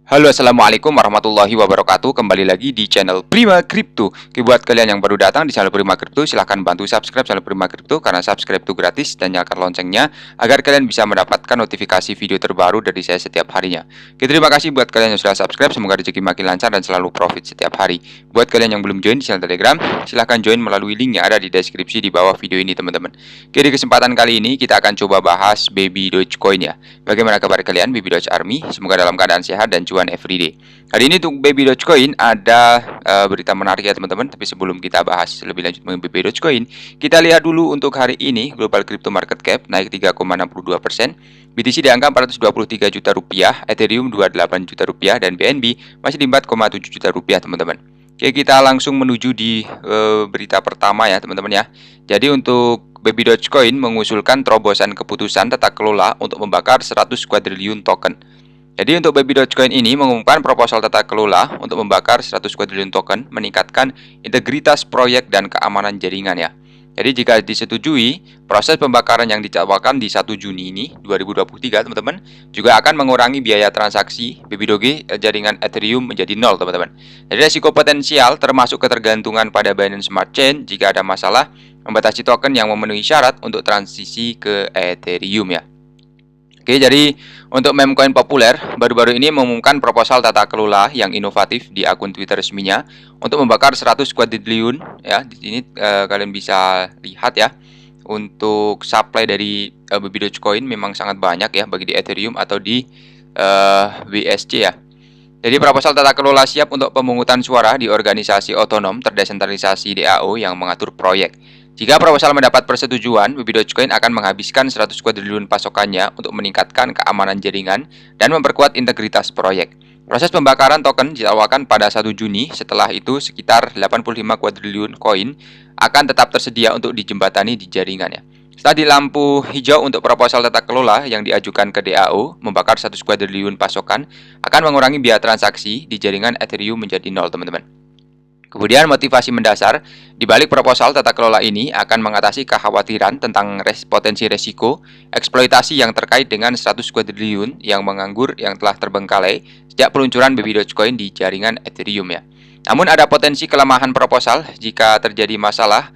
Halo, assalamualaikum warahmatullahi wabarakatuh. Kembali lagi di channel Prima Crypto. Oke, buat kalian yang baru datang di channel Prima Crypto, silahkan bantu subscribe channel Prima Crypto karena subscribe itu gratis, dan nyalakan loncengnya agar kalian bisa mendapatkan notifikasi video terbaru dari saya setiap harinya. Oke, terima kasih buat kalian yang sudah subscribe. Semoga rezeki makin lancar dan selalu profit setiap hari. Buat kalian yang belum join di channel Telegram, silahkan join melalui link yang ada di deskripsi di bawah video ini, teman-teman. Oke, di kesempatan kali ini kita akan coba bahas Baby Dogecoin ya. Bagaimana kabar kalian, Baby Doge Army? Semoga dalam keadaan sehat dan cuan everyday. Hari ini untuk Baby Dogecoin ada berita menarik ya teman-teman. Tapi sebelum kita bahas lebih lanjut mengenai Baby Dogecoin, kita lihat dulu untuk hari ini global crypto market cap naik 3,62%, BTC di angka 423 juta rupiah, Ethereum 28 juta rupiah, dan BNB masih di 4,7 juta rupiah teman-teman. Oke, kita langsung menuju di berita pertama ya teman-teman ya. Jadi untuk Baby Dogecoin mengusulkan terobosan keputusan tata kelola untuk membakar 100 kuadriliun token. Jadi untuk Baby Dogecoin ini mengumumkan proposal tata kelola untuk membakar 100 kuadriliun token, meningkatkan integritas proyek dan keamanan jaringan ya. Jadi jika disetujui, proses pembakaran yang dijadwalkan di 1 Juni ini 2023 teman-teman juga akan mengurangi biaya transaksi Baby Doge jaringan Ethereum menjadi nol teman-teman. Jadi risiko potensial termasuk ketergantungan pada Binance Smart Chain jika ada masalah membatasi token yang memenuhi syarat untuk transisi ke Ethereum ya. Oke, jadi untuk meme coin populer baru-baru ini mengumumkan proposal tata kelola yang inovatif di akun Twitter resminya untuk membakar 100 kuadriliun ya. Di sini kalian bisa lihat ya. Untuk supply dari Baby Dogecoin memang sangat banyak ya, bagi di Ethereum atau di BSC ya. Jadi proposal tata kelola siap untuk pemungutan suara di organisasi otonom terdesentralisasi DAO yang mengatur proyek. Jika proposal mendapat persetujuan, Baby Dogecoin akan menghabiskan 100 kuadriliun pasokannya untuk meningkatkan keamanan jaringan dan memperkuat integritas proyek. Proses pembakaran token dijadwalkan pada 1 Juni, setelah itu sekitar 85 kuadriliun koin akan tetap tersedia untuk dijembatani di jaringannya. Setelah di lampu hijau untuk proposal tata kelola yang diajukan ke DAO, membakar 100 kuadriliun pasokan akan mengurangi biaya transaksi di jaringan Ethereum menjadi nol teman-teman. Kemudian motivasi mendasar di balik proposal tata kelola ini akan mengatasi kekhawatiran tentang potensi resiko eksploitasi yang terkait dengan 100 kuadriliun yang menganggur yang telah terbengkalai sejak peluncuran Baby Dogecoin di jaringan Ethereum ya. Namun ada potensi kelemahan proposal jika terjadi masalah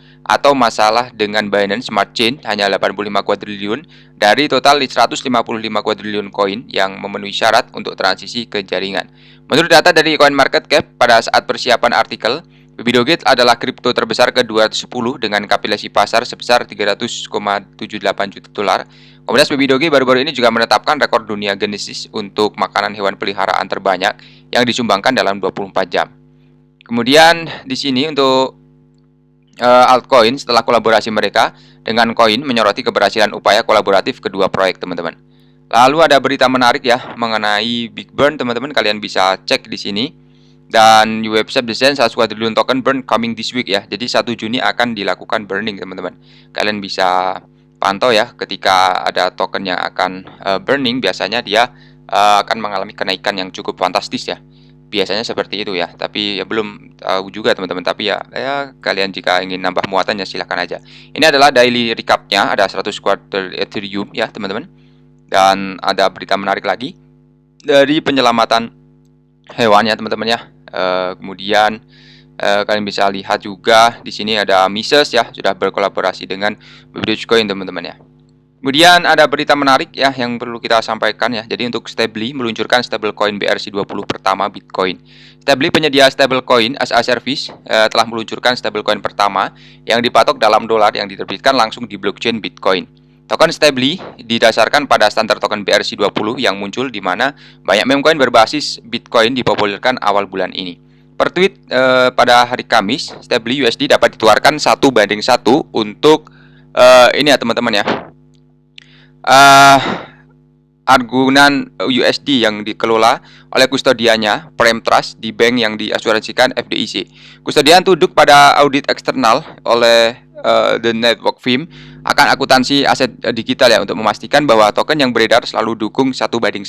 dengan Binance Smart Chain hanya 85 kuadriliun dari total 155 kuadriliun koin yang memenuhi syarat untuk transisi ke jaringan. Menurut data dari CoinMarketCap pada saat persiapan artikel, Baby Doge adalah kripto terbesar ke-210 dengan kapitalisasi pasar sebesar 300,78 juta dolar. Komunitas Baby Doge baru-baru ini juga menetapkan rekor dunia Genesis untuk makanan hewan peliharaan terbanyak yang disumbangkan dalam 24 jam. Kemudian di sini untuk altcoin setelah kolaborasi mereka dengan Coin menyoroti keberhasilan upaya kolaboratif kedua proyek teman-teman. Lalu ada berita menarik ya mengenai Big Burn teman-teman, kalian bisa cek di sini. Dan website desain 1 kuadriliun token burn coming this week ya. Jadi 1 Juni akan dilakukan burning teman-teman. Kalian bisa pantau ya ketika ada token yang akan burning, biasanya dia akan mengalami kenaikan yang cukup fantastis ya. Biasanya seperti itu ya, tapi ya belum tahu juga teman-teman. Tapi ya kalian jika ingin nambah muatannya silahkan aja. Ini adalah daily recapnya, ada 100 kuadriliun Ethereum ya teman-teman. Dan ada berita menarik lagi dari penyelamatan hewan ya teman-teman ya. Kemudian kalian bisa lihat juga di sini ada Mises ya, sudah berkolaborasi dengan Baby Dogecoin teman-teman ya. Kemudian ada berita menarik ya yang perlu kita sampaikan ya. Jadi untuk Stably meluncurkan stablecoin BRC20 pertama Bitcoin. Stably penyedia stablecoin as a service telah meluncurkan stablecoin pertama yang dipatok dalam dolar yang diterbitkan langsung di blockchain Bitcoin. Token Stably didasarkan pada standar token BRC20 yang muncul di mana banyak meme coin berbasis Bitcoin dipopulerkan awal bulan ini. Per tweet pada hari Kamis, Stably USD dapat ditularkan 1:1 untuk ini ya teman-teman ya. Argunan USD yang dikelola oleh kustodiannya Prime Trust di bank yang diasuransikan FDIC. Kustodian tunduk pada audit eksternal oleh The Network Firm akan akuntansi aset digital ya, untuk memastikan bahwa token yang beredar selalu dukung 1:1.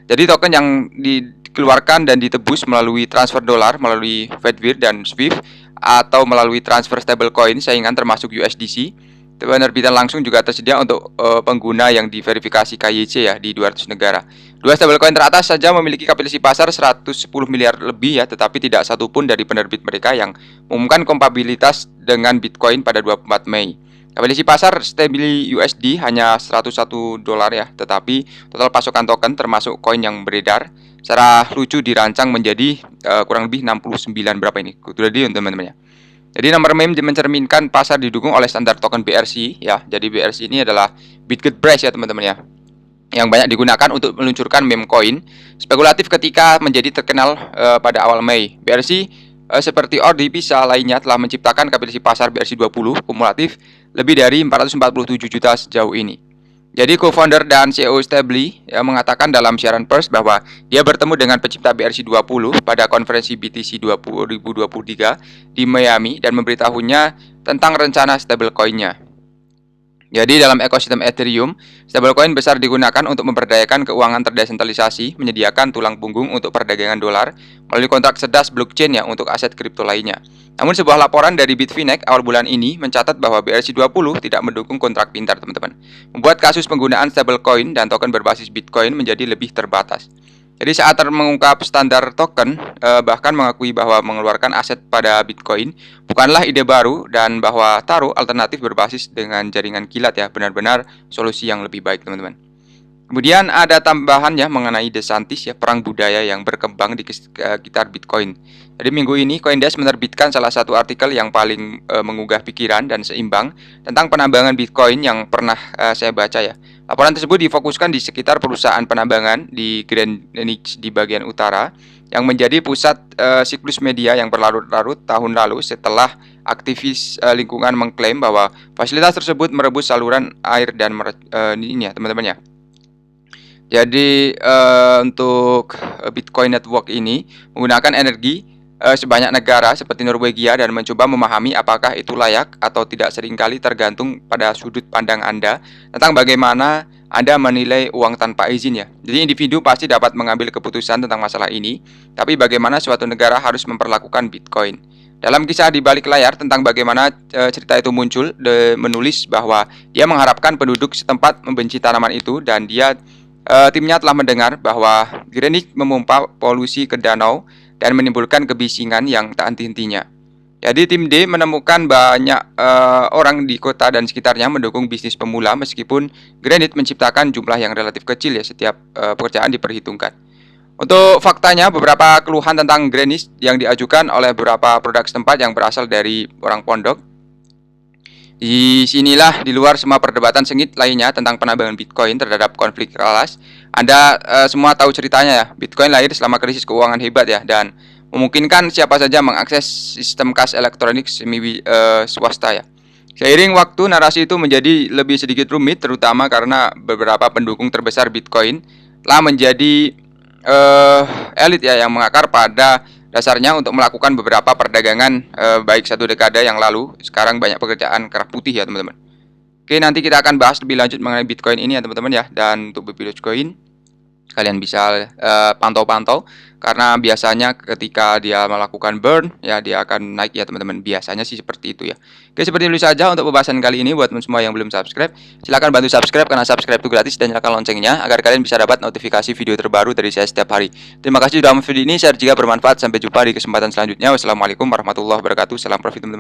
Jadi token yang dikeluarkan dan ditebus melalui transfer dolar melalui Fedwire dan Swift atau melalui transfer stablecoin saingan termasuk USDC penerbitan langsung juga tersedia untuk pengguna yang diverifikasi KYC ya di 200 negara. Dua stablecoin teratas saja memiliki kapitalisasi pasar 110 miliar lebih ya, tetapi tidak satupun dari penerbit mereka yang mengumumkan kompatibilitas dengan Bitcoin pada 24 Mei. Kapitalisasi pasar Stably USD hanya 101 dolar ya, tetapi total pasokan token termasuk koin yang beredar secara lucu dirancang menjadi kurang lebih 69 berapa ini? Sudah di teman-teman ya. Jadi nomor meme mencerminkan pasar didukung oleh standar token BRC ya. Jadi BRC ini adalah Bitget Price ya teman-teman ya, yang banyak digunakan untuk meluncurkan meme coin spekulatif ketika menjadi terkenal pada awal Mei. BRC seperti Ordi Pisa lainnya telah menciptakan kapitalisasi pasar BRC20 kumulatif lebih dari 447 juta sejauh ini. Jadi co-founder dan CEO Stably mengatakan dalam siaran pers bahwa dia bertemu dengan pencipta BRC20 pada konferensi BTC 2023 di Miami dan memberitahunya tentang rencana stablecoin-nya. Jadi dalam ekosistem Ethereum, stablecoin besar digunakan untuk memperdayakan keuangan terdesentralisasi, menyediakan tulang punggung untuk perdagangan dolar melalui kontrak cerdas blockchain ya untuk aset kripto lainnya. Namun sebuah laporan dari Bitfinex awal bulan ini mencatat bahwa BRC20 tidak mendukung kontrak pintar teman-teman, membuat kasus penggunaan stablecoin dan token berbasis Bitcoin menjadi lebih terbatas. Jadi saat mengungkap standar token, bahkan mengakui bahwa mengeluarkan aset pada Bitcoin bukanlah ide baru dan bahwa Taro alternatif berbasis dengan jaringan kilat ya benar-benar solusi yang lebih baik teman-teman. Kemudian ada tambahan ya mengenai DeSantis ya, perang budaya yang berkembang di sekitar Bitcoin. Jadi minggu ini CoinDesk menerbitkan salah satu artikel yang paling menggugah pikiran dan seimbang tentang penambangan Bitcoin yang pernah saya baca ya. Laporan tersebut difokuskan di sekitar perusahaan penambangan di Greenwich di bagian utara yang menjadi pusat siklus media yang berlarut-larut tahun lalu setelah aktivis lingkungan mengklaim bahwa fasilitas tersebut merebut saluran air dan ini ya teman-teman ya. Jadi untuk Bitcoin Network ini menggunakan energi sebanyak negara seperti Norwegia dan mencoba memahami apakah itu layak atau tidak, seringkali tergantung pada sudut pandang Anda tentang bagaimana Anda menilai uang tanpa izin ya. Jadi individu pasti dapat mengambil keputusan tentang masalah ini, tapi bagaimana suatu negara harus memperlakukan Bitcoin. Dalam kisah di balik layar tentang bagaimana cerita itu muncul, menulis bahwa dia mengharapkan penduduk setempat membenci tanaman itu dan timnya telah mendengar bahwa Greenwich memompa polusi ke danau dan menimbulkan kebisingan yang tak henti-hentinya. Jadi tim D menemukan banyak orang di kota dan sekitarnya mendukung bisnis pemula meskipun Greenwich menciptakan jumlah yang relatif kecil ya setiap pekerjaan diperhitungkan. Untuk faktanya, beberapa keluhan tentang Greenwich yang diajukan oleh beberapa produk setempat yang berasal dari orang pondok. Di sinilah di luar semua perdebatan sengit lainnya tentang penambangan Bitcoin terhadap konflik alas. Anda semua tahu ceritanya ya. Bitcoin lahir selama krisis keuangan hebat ya dan memungkinkan siapa saja mengakses sistem kas elektronik semi swasta ya. Seiring waktu, narasi itu menjadi lebih sedikit rumit, terutama karena beberapa pendukung terbesar Bitcoin telah menjadi elit ya yang mengakar pada dasarnya untuk melakukan beberapa perdagangan baik satu dekade yang lalu. Sekarang banyak pekerjaan kerah putih ya teman-teman. Oke, nanti kita akan bahas lebih lanjut mengenai Bitcoin ini ya teman-teman ya. Dan untuk Bitcoin kalian bisa pantau-pantau karena biasanya ketika dia melakukan burn ya dia akan naik ya teman-teman. Biasanya sih seperti itu ya. Oke, seperti itu saja untuk pembahasan kali ini. Buat teman semua yang belum subscribe, silahkan bantu subscribe karena subscribe itu gratis dan nyalakan loncengnya agar kalian bisa dapat notifikasi video terbaru dari saya setiap hari. Terima kasih sudah menonton video ini. Share jika bermanfaat. Sampai jumpa di kesempatan selanjutnya. Wassalamualaikum warahmatullahi wabarakatuh. Salam profit teman-teman.